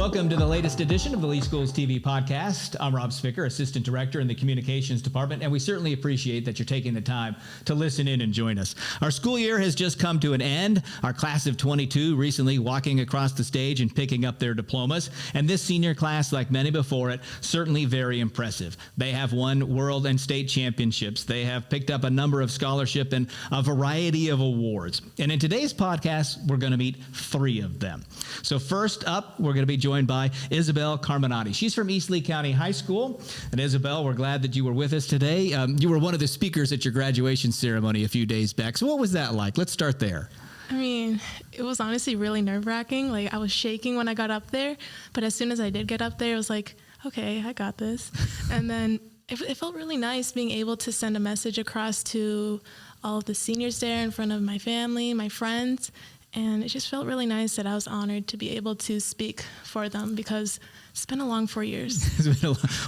Welcome to the latest edition of the Lee Schools TV podcast. I'm Rob Spicker, Assistant Director in the Communications Department, and we certainly appreciate that you're taking the time to listen in and join us. Our school year has just come to an end. Our class of 22 recently walking across the stage and picking up their diplomas, and this senior class, like many before it, certainly very impressive. They have won world and state championships. They have picked up a number of scholarship and a variety of awards. And in today's podcast, we're going to meet three of them. So first up, we're going to be joined by Isabel Carminati. She's from East Lee County High School. And Isabel, we're glad that you were with us today. You were one of the speakers at your graduation ceremony a few days back. So what was that like? Let's start there. I mean, it was honestly really nerve-wracking. Like, I was shaking when I got up there, but as soon as I did get up there, it was like, okay, I got this. And then it felt really nice being able to send a message across to all of the seniors there in front of my family, my friends. And it just felt really nice that I was honored to be able to speak for them because it's been a long 4 years.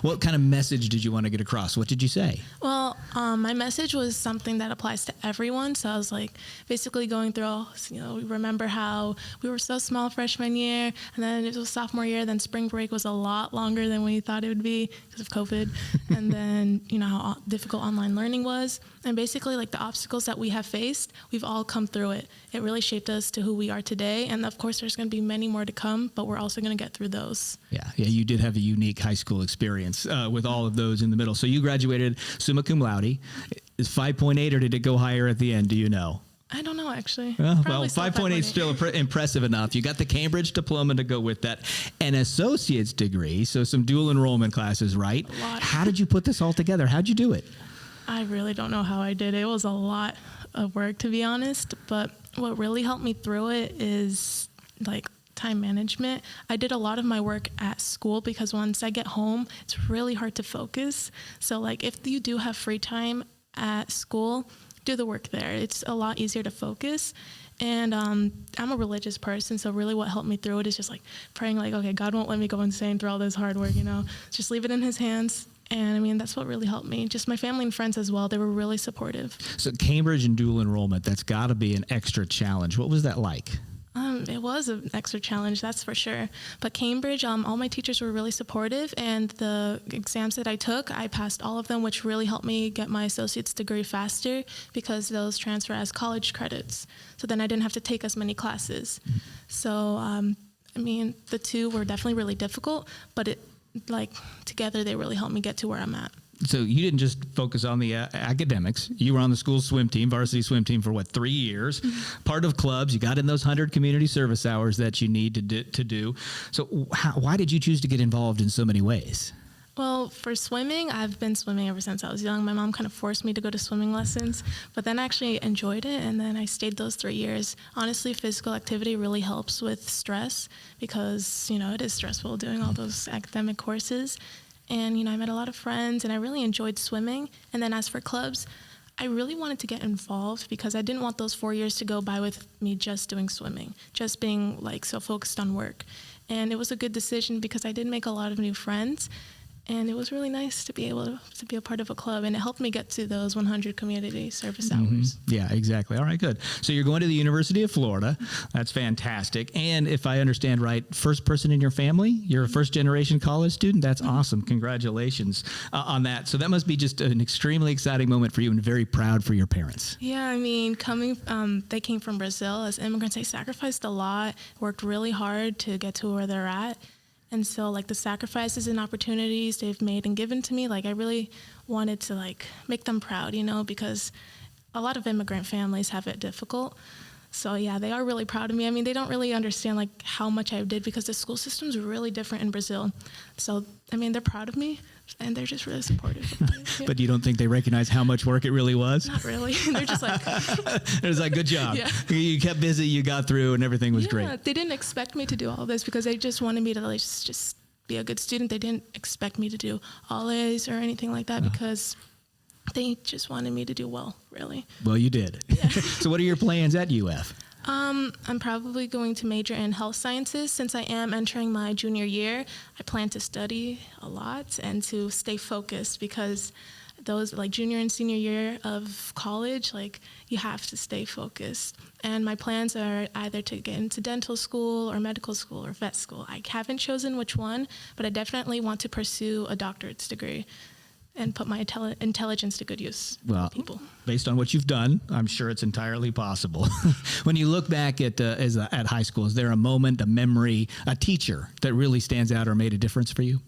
What kind of message did you want to get across? What did you say? Well, my message was something that applies to everyone. So I was like basically going through, remember how we were so small freshman year, and then it was sophomore year, then spring break was a lot longer than we thought it would be because of COVID. And then, how difficult online learning was. And basically like the obstacles that we have faced, we've all come through it. It really shaped us to who we are today. And of course, there's going to be many more to come, but we're also going to get through those. Yeah, you did have a unique high school experience with all of those in the middle. So you graduated summa cum laude. Is 5.8 or did it go higher at the end? Do you know? I don't know, actually. Well, 5.8 is still impressive enough. You got the Cambridge diploma to go with that. An associate's degree, so some dual enrollment classes, right? A lot. How did you put this all together? How'd you do it? I really don't know how I did it. It was a lot of work, to be honest. But what really helped me through it is like time management. I did a lot of my work at school because once I get home, it's really hard to focus. So like if you do have free time at school, do the work there. It's a lot easier to focus. And I'm a religious person, so really what helped me through it is just like praying like, okay, God won't let me go insane through all this hard work, just leave it in his hands. And I mean, that's what really helped me. Just my family and friends as well. They were really supportive. So Cambridge and dual enrollment, that's got to be an extra challenge. What was that like? It was an extra challenge, that's for sure. But Cambridge, all my teachers were really supportive, and the exams that I took, I passed all of them, which really helped me get my associate's degree faster because those transfer as college credits. So then I didn't have to take as many classes. So, the two were definitely really difficult, but together they really helped me get to where I'm at. So you didn't just focus on the academics. You were on the school swim team, varsity swim team for 3 years, part of clubs. You got in those 100 community service hours that you need to do. So why did you choose to get involved in so many ways? Well, for swimming, I've been swimming ever since I was young. My mom kind of forced me to go to swimming lessons, but then I actually enjoyed it, and then I stayed those 3 years. Honestly, physical activity really helps with stress because, it is stressful doing all those academic courses. And, I met a lot of friends, and I really enjoyed swimming. And then as for clubs, I really wanted to get involved because I didn't want those 4 years to go by with me just doing swimming, just being, so focused on work. And it was a good decision because I did make a lot of new friends. And it was really nice to be able to be a part of a club, and it helped me get to those 100 community service hours. Yeah, exactly. All right, good. So you're going to the University of Florida. That's fantastic. And if I understand right, first person in your family, you're a first-generation college student? That's awesome. Congratulations on that. So that must be just an extremely exciting moment for you and very proud for your parents. Yeah, they came from Brazil as immigrants. They sacrificed a lot, worked really hard to get to where they're at. And so, the sacrifices and opportunities they've made and given to me, I really wanted to, make them proud, because a lot of immigrant families have it difficult. So, yeah, they are really proud of me. They don't really understand, how much I did because the school system's really different in Brazil. So, they're proud of me, and they're just really supportive about it. Yeah. But you don't think they recognize how much work it really was? Not really. They're just They're good job. Yeah. You kept busy, you got through, and everything was great. They didn't expect me to do all this because they just wanted me to just be a good student. They didn't expect me to do all A's or anything like that because they just wanted me to do well, really. Well, you did. Yeah. So what are your plans at UF? I'm probably going to major in health sciences. Since I am entering my junior year, I plan to study a lot and to stay focused because those like junior and senior year of college, like you have to stay focused. And my plans are either to get into dental school or medical school or vet school. I haven't chosen which one, but I definitely want to pursue a doctorate's degree and put my intelligence to good use. Well, people. Based on what you've done, I'm sure it's entirely possible. When you look back at high school, is there a moment, a memory, a teacher that really stands out or made a difference for you?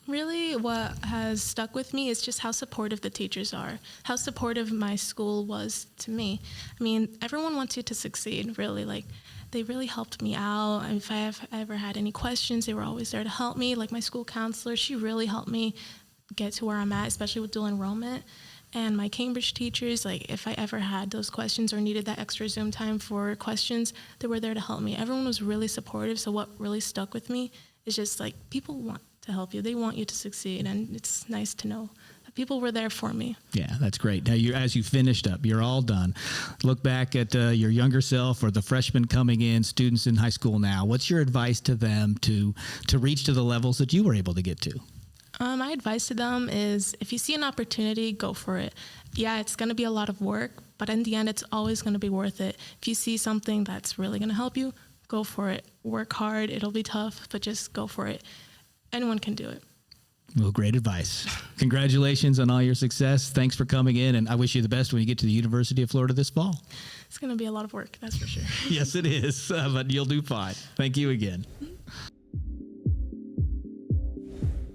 Really, what has stuck with me is just how supportive the teachers are, how supportive my school was to me. I mean, everyone wants you to succeed, really. Like, they really helped me out. If I ever had any questions, they were always there to help me. Like, my school counselor, she really helped me get to where I'm at, especially with dual enrollment. And my Cambridge teachers, like, if I ever had those questions or needed that extra Zoom time for questions, they were there to help me. Everyone was really supportive, so what really stuck with me is just, like, people want to help you. They want you to succeed, and it's nice to know that people were there for me. Yeah, that's great. Now, as you finished up, you're all done. Look back at your younger self or the freshmen coming in, students in high school now. What's your advice to them to reach to the levels that you were able to get to? My advice to them is if you see an opportunity, go for it. Yeah, it's going to be a lot of work, but in the end, it's always going to be worth it. If you see something that's really going to help you, go for it. Work hard. It'll be tough, but just go for it. Anyone can do it. Well, great advice. Congratulations on all your success. Thanks for coming in, and I wish you the best when you get to the University of Florida this fall. It's going to be a lot of work, that's for sure. Yes, it is, but you'll do fine. Thank you again.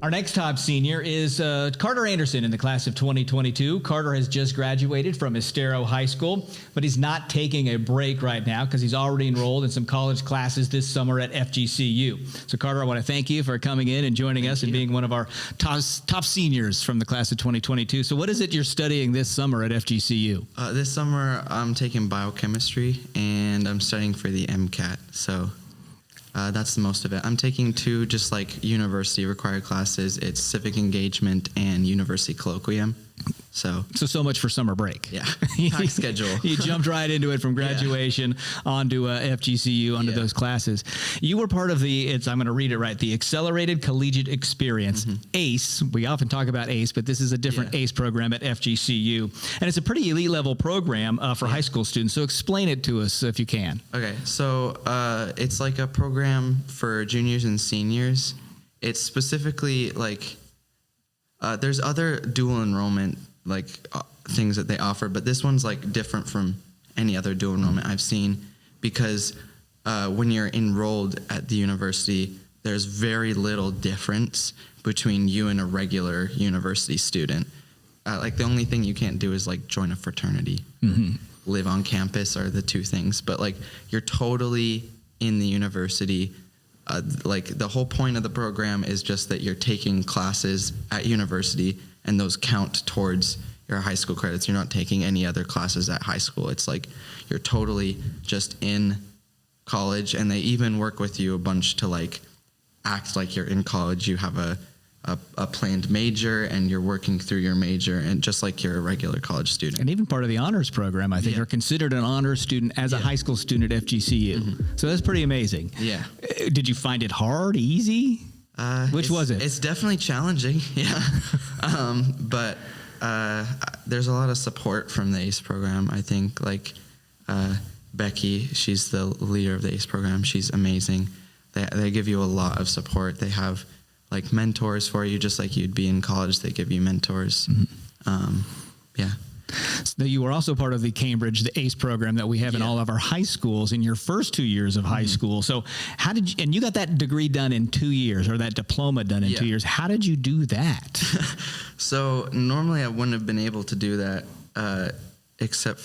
Our next top senior is Carter Anderson in the class of 2022. Carter has just graduated from Estero High School, but he's not taking a break right now because he's already enrolled in some college classes this summer at FGCU. So, Carter, I want to thank you for coming in and joining us and being one of our top seniors from the class of 2022. So what is it you're studying this summer at FGCU? This summer, I'm taking biochemistry, and I'm studying for the MCAT, so... that's the most of it. I'm taking 2 just like university required classes. It's civic engagement and university colloquium. So much for summer break. Yeah. Packed schedule. You jumped right into it from graduation onto FGCU, onto those classes. You were part of I'm going to read it right, the Accelerated Collegiate Experience, ACE. We often talk about ACE, but this is a different ACE program at FGCU. And it's a pretty elite level program for high school students. So explain it to us if you can. Okay. So it's like a program for juniors and seniors. It's specifically like, there's other dual enrollment things that they offer, but this one's like different from any other dual enrollment I've seen because when you're enrolled at the university, there's very little difference between you and a regular university student. The only thing you can't do is join a fraternity, live on campus are the 2 things, but you're totally in the university. The whole point of the program is just that you're taking classes at university and those count towards your high school credits. You're not taking any other classes at high school. It's you're totally just in college, and they even work with you a bunch to act like you're in college. You have a planned major and you're working through your major and just like you're a regular college student. And even part of the honors program, I think, are considered an honors student as a high school student at FGCU. So that's pretty amazing. Yeah. Did you find it hard, easy? Which was it? It's definitely challenging. Yeah. But there's a lot of support from the ACE program. I think Becky, she's the leader of the ACE program. She's amazing. They give you a lot of support. They have mentors for you, just like you'd be in college. They give you mentors. Yeah. So you were also part of the Cambridge, the ACE program that we have in all of our high schools in your first 2 years of high school. So how did you, and you got that degree done in 2 years, or that diploma done in 2 years. How did you do that? So normally I wouldn't have been able to do that, except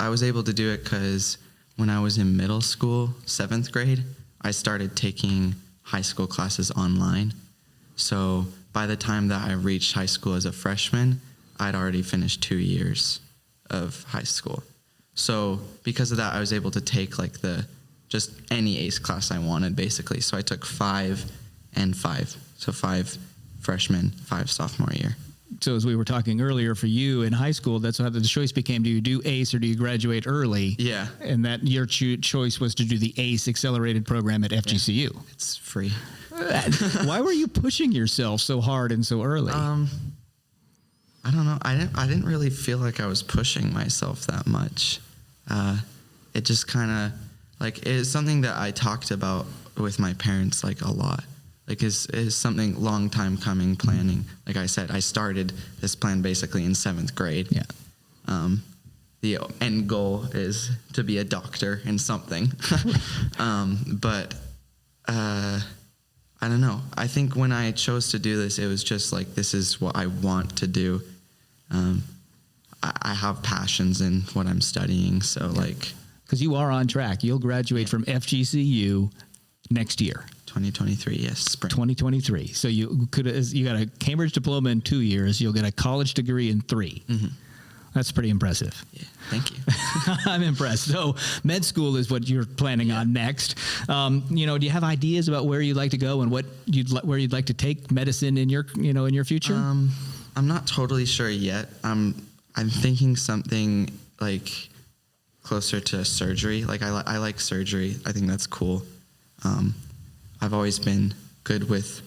I was able to do it because when I was in middle school, 7th grade, I started taking high school classes online. So by the time that I reached high school as a freshman, I'd already finished 2 years of high school. So because of that, I was able to take just any ACE class I wanted, basically. So I took 5 and 5. So 5 freshman, 5 sophomore year. So as we were talking earlier, for you in high school, that's how the choice became: do you do ACE or do you graduate early? Yeah. And that your choice was to do the ACE accelerated program at FGCU. Yeah. It's free. Why were you pushing yourself so hard and so early? I I don't know. I didn't really feel like I was pushing myself that much. It just kind of like it's something that I talked about with my parents like a lot. Like is something long time coming planning. Like I said, I started this plan basically in 7th grade. Yeah. The end goal is to be a doctor in something. But I don't know. I think when I chose to do this, it was just like, this is what I want to do. I have passions in what I'm studying. So like, because you are on track. You'll graduate from FGCU next year. 2023, yes, spring. 2023. So you got a Cambridge diploma in 2 years. You'll get a college degree in 3. Mm-hmm. That's pretty impressive. Yeah, thank you. I'm impressed. So med school is what you're planning on next. Do you have ideas about where you'd like to go and where you'd like to take medicine in your future? I'm not totally sure yet. I'm thinking something like closer to surgery. Like I like surgery. I think that's cool. I've always been good with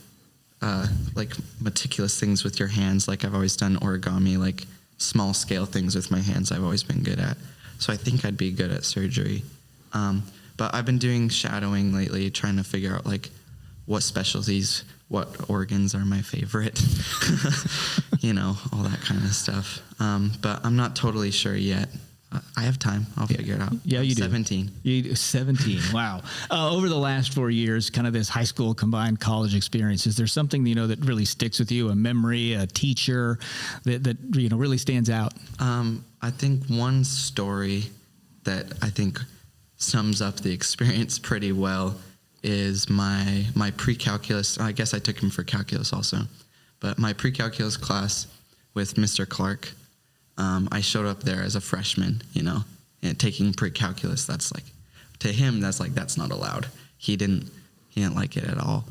like meticulous things with your hands. Like I've always done origami, like small scale things with my hands I've always been good at. So I think I'd be good at surgery. But I've been doing shadowing lately, trying to figure out like what specialties, what organs are my favorite, all that kind of stuff. But I'm not totally sure yet. I have time. I'll figure it out. Yeah, you do. 17. You do 17. Wow. Over the last 4 years, kind of this high school combined college experience, is there something, that really sticks with you, a memory, a teacher that really stands out? I think one story that I think sums up the experience pretty well is my pre-calculus. I guess I took him for calculus also, but my pre-calculus class with Mr. Clark, I showed up there as a freshman, and taking pre-calculus. That's like, to him, that's not allowed. He didn't like it at all.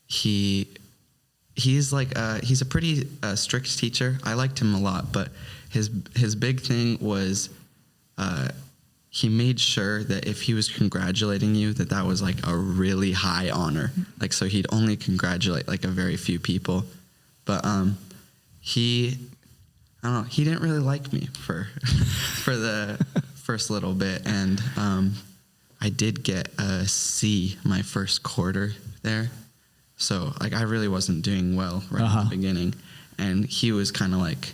He's a pretty strict teacher. I liked him a lot, but his big thing was, he made sure that if he was congratulating you, that was like a really high honor. Like, so he'd only congratulate like a very few people, but he didn't really like me for the first little bit. And I did get a C my first quarter there. So like I really wasn't doing well right at the beginning. And he was kind of like,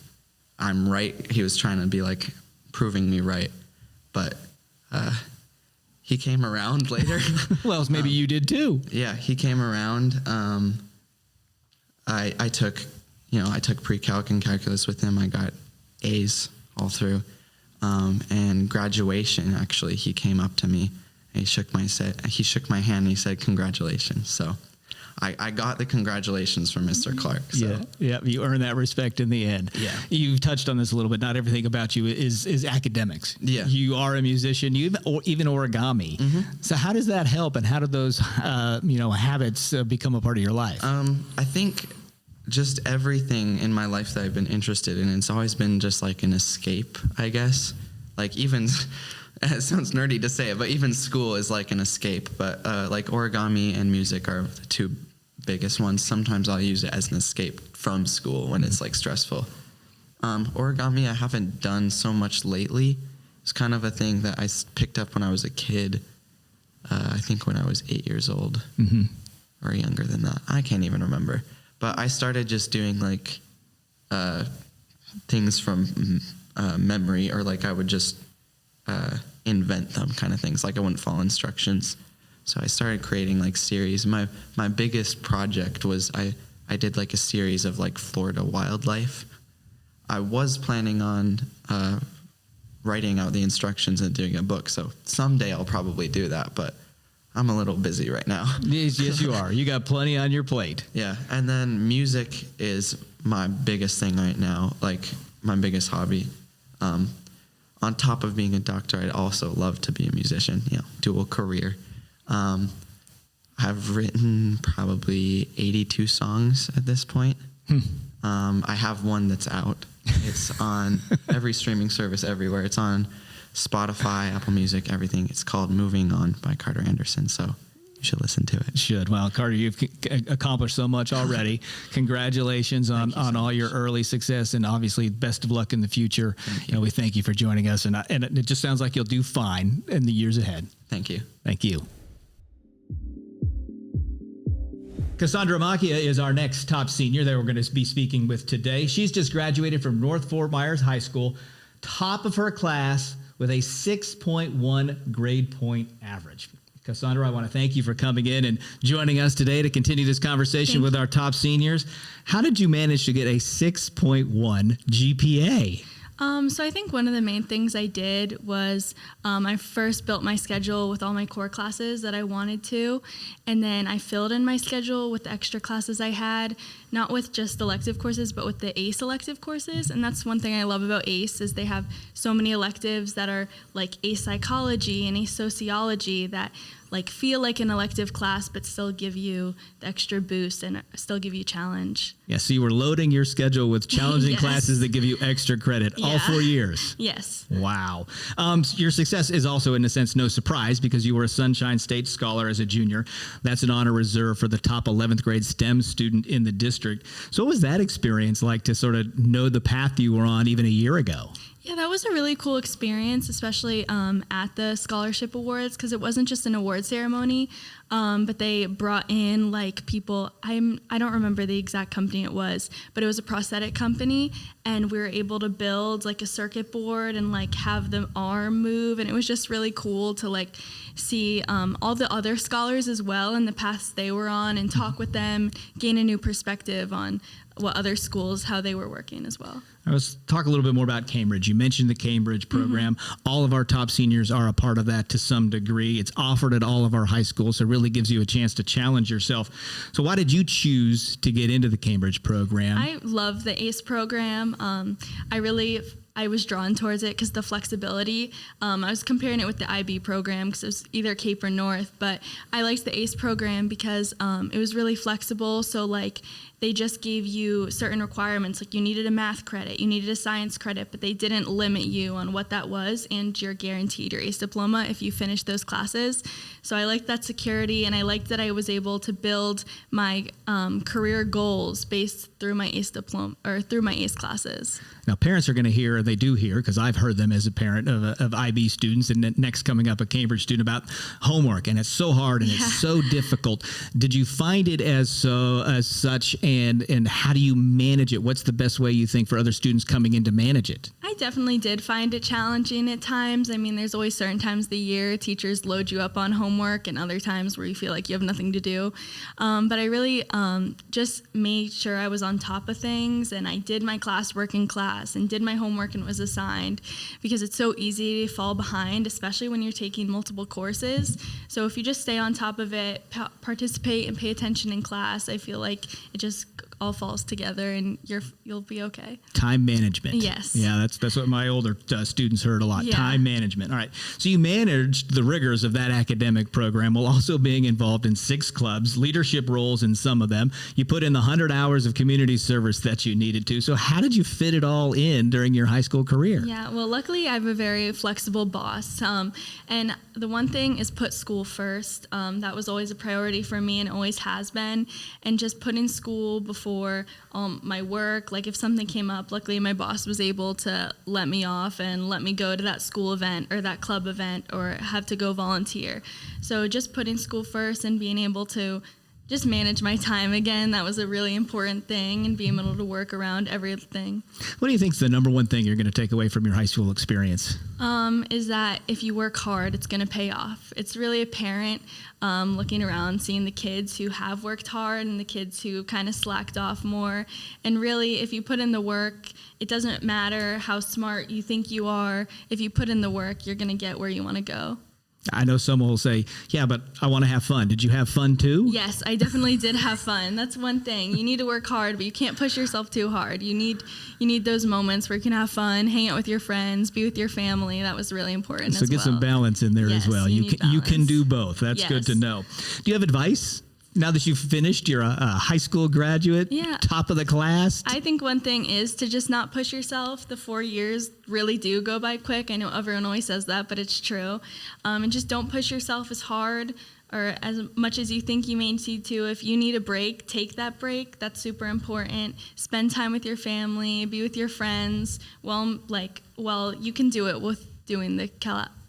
I'm right. He was trying to be like proving me right. But he came around later. Well, maybe you did too. Yeah, he came around. I took pre-calc and calculus with him. I got A's all through. And graduation, actually, he came up to me and he shook my hand and he said, "Congratulations." So I got the congratulations from Mr. Clark. So. Yeah, you earned that respect in the end. Yeah. You've touched on this a little bit. Not everything about you is academics. Yeah. You are a musician. You even origami. Mm-hmm. So how does that help, and how do those habits become a part of your life? I think just everything in my life that I've been interested in, it's always been just like an escape, I guess. Like even, it sounds nerdy to say it, but even school is like an escape. But like origami and music are the two biggest ones. Sometimes I'll use it as an escape from school when it's like stressful. Origami I haven't done so much lately. It's kind of a thing that I picked up when I was a kid. I think when I was 8 years old, or younger than that. I can't even remember. But I started just doing like things from memory, or like I would just invent them, kind of things. Like I wouldn't follow instructions. So I started creating like series. My biggest project was I did like a series of like Florida wildlife. I was planning on writing out the instructions and doing a book. So someday I'll probably do that, but I'm a little busy right now. Yes, you are. You got plenty on your plate. Yeah. And then music is my biggest thing right now, like my biggest hobby. On top of being a doctor, I'd also love to be a musician, dual career. I've written probably 82 songs at this point. I have one that's out. It's on every streaming service everywhere. It's on Spotify, Apple Music, everything. It's called Moving On by Carter Anderson. So should listen to it. Should. Well, Carter, you've accomplished so much already. Congratulations on all your early success, and obviously best of luck in the future. We thank you for joining us, and it just sounds like you'll do fine in the years ahead. Thank you. Thank you. Cassandra Macchia is our next top senior that we're going to be speaking with today. She's just graduated from North Fort Myers High School, top of her class with a 6.1 grade point average. Cassandra, I want to thank you for coming in and joining us today to continue this conversation with our top seniors. How did you manage to get a 6.1 GPA? So I think one of the main things I did was I first built my schedule with all my core classes that I wanted to, and then I filled in my schedule with the extra classes I had, not with just elective courses, but with the ACE elective courses. And that's one thing I love about ACE is they have so many electives that are like ACE psychology and ACE sociology that like feel like an elective class, but still give you the extra boost and still give you challenge. Yeah, so you were loading your schedule with challenging Yes. classes that give you extra credit all 4 years. Yes. Wow. Your success is also, in a sense, no surprise because you were a Sunshine State Scholar as a junior. That's an honor reserved for the top 11th grade STEM student in the district. So what was that experience like to sort of know the path you were on even a year ago? Yeah, that was a really cool experience, especially at the scholarship awards, because it wasn't just an award ceremony, but they brought in like people. I don't remember the exact company it was, but it was a prosthetic company, and we were able to build like a circuit board and like have the arm move, and it was just really cool to like see all the other scholars as well and the paths they were on, and talk with them, gain a new perspective on what other schools, how they were working as well. Let's talk a little bit more about Cambridge. You mentioned the Cambridge program. All of our top seniors are a part of that to some degree. It's offered at all of our high schools, so it really gives you a chance to challenge yourself. So why did you choose to get into the Cambridge program? I love the ACE program. I was drawn towards it because the flexibility. I was comparing it with the IB program because it was either Cape or North, but I liked the ACE program because it was really flexible. So like they just gave you certain requirements, like you needed a math credit, you needed a science credit, but they didn't limit you on what that was, and you're guaranteed your ACE diploma if you finish those classes. So I liked that security, and I liked that I was able to build my career goals based through my ACE diploma or through my ACE classes. Now, parents are going to hear, they do hear, because I've heard them as a parent of IB students, and next coming up a Cambridge student, about homework, and it's so hard and it's so difficult. Did you find it as such, and how do you manage it? What's the best way you think for other students coming in to manage it? I definitely did find it challenging at times. I mean, there's always certain times of the year teachers load you up on homework, and other times where you feel like you have nothing to do. But I really just made sure I was on top of things, and I did my classwork in class and did my homework and was assigned, because it's so easy to fall behind, especially when you're taking multiple courses. So if you just stay on top of it, participate and pay attention in class, I feel like it just all falls together and you'll be okay. Time management. Yes. Yeah, that's what my older students heard a lot. Yeah. Time management. All right. So you managed the rigors of that academic program while also being involved in 6 clubs, leadership roles in some of them. You put in the 100 hours of community service that you needed to. So how did you fit it all in during your high school career? Yeah, well, luckily I have a very flexible boss. And the one thing is put school first. That was always a priority for me and always has been. And just putting school before my work. Like if something came up, luckily my boss was able to let me off and let me go to that school event or that club event or have to go volunteer. So just putting school first and being able to just manage my time again, that was a really important thing, and being able to work around everything. What do you think is the number one thing you're going to take away from your high school experience? Is that if you work hard, it's going to pay off. It's really apparent looking around, seeing the kids who have worked hard and the kids who kind of slacked off more. And really, if you put in the work, it doesn't matter how smart you think you are. If you put in the work, you're going to get where you want to go. I know someone will say, yeah, but I want to have fun. Did you have fun too? Yes, I definitely did have fun. That's one thing. You need to work hard, but you can't push yourself too hard. You need those moments where you can have fun, hang out with your friends, be with your family. That was really important. So as get well. some balance in there Yes, as well. you You can do both. That's good to know. Do you have advice? Now that you've finished, you're a high school graduate, top of the class. I think one thing is to just not push yourself. The 4 years really do go by quick. I know everyone always says that, but it's true. And just don't push yourself as hard or as much as you think you may need to. If you need a break, take that break. That's super important. Spend time with your family, be with your friends. Well, you can do it with doing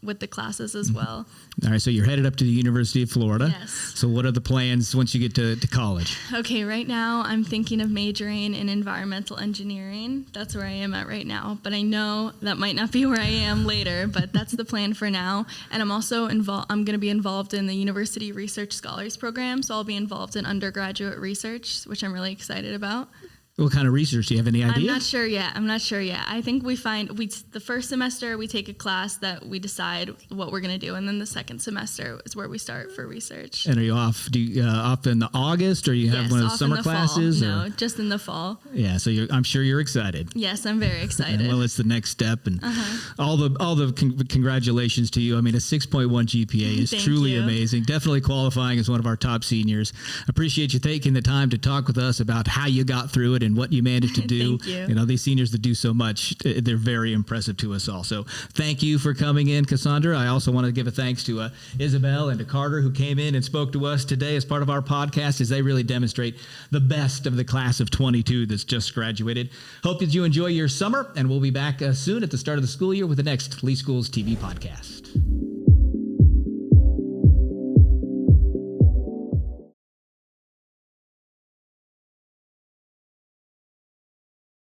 with the classes as well. All right, so you're headed up to the University of Florida. Yes. So what are the plans once you get to college? Okay, right now I'm thinking of majoring in environmental engineering. That's where I am at right now. But I know that might not be where I am later, but that's the plan for now. And I'm also I'm going to be involved in the University Research Scholars Program, so I'll be involved in undergraduate research, which I'm really excited about. What kind of research? Do you have any idea? I'm not sure yet. I think the first semester we take a class that we decide what we're going to do, and then the second semester is where we start for research. And are you off? Off in August, or you have one of the summer classes? No, just in the fall. Yeah, so I'm sure you're excited. Yes, I'm very excited. Well, it's the next step, and all the congratulations to you. I mean, a 6.1 GPA is truly amazing. Definitely qualifying as one of our top seniors. Appreciate you taking the time to talk with us about how you got through it and what you managed to do. Thank you. You know, these seniors that do so much, they're very impressive to us all. So thank you for coming in, Cassandra. I also want to give a thanks to Isabel and to Carter, who came in and spoke to us today as part of our podcast, as they really demonstrate the best of the class of 22 that's just graduated. Hope that you enjoy your summer, and we'll be back soon at the start of the school year with the next Lee Schools TV podcast.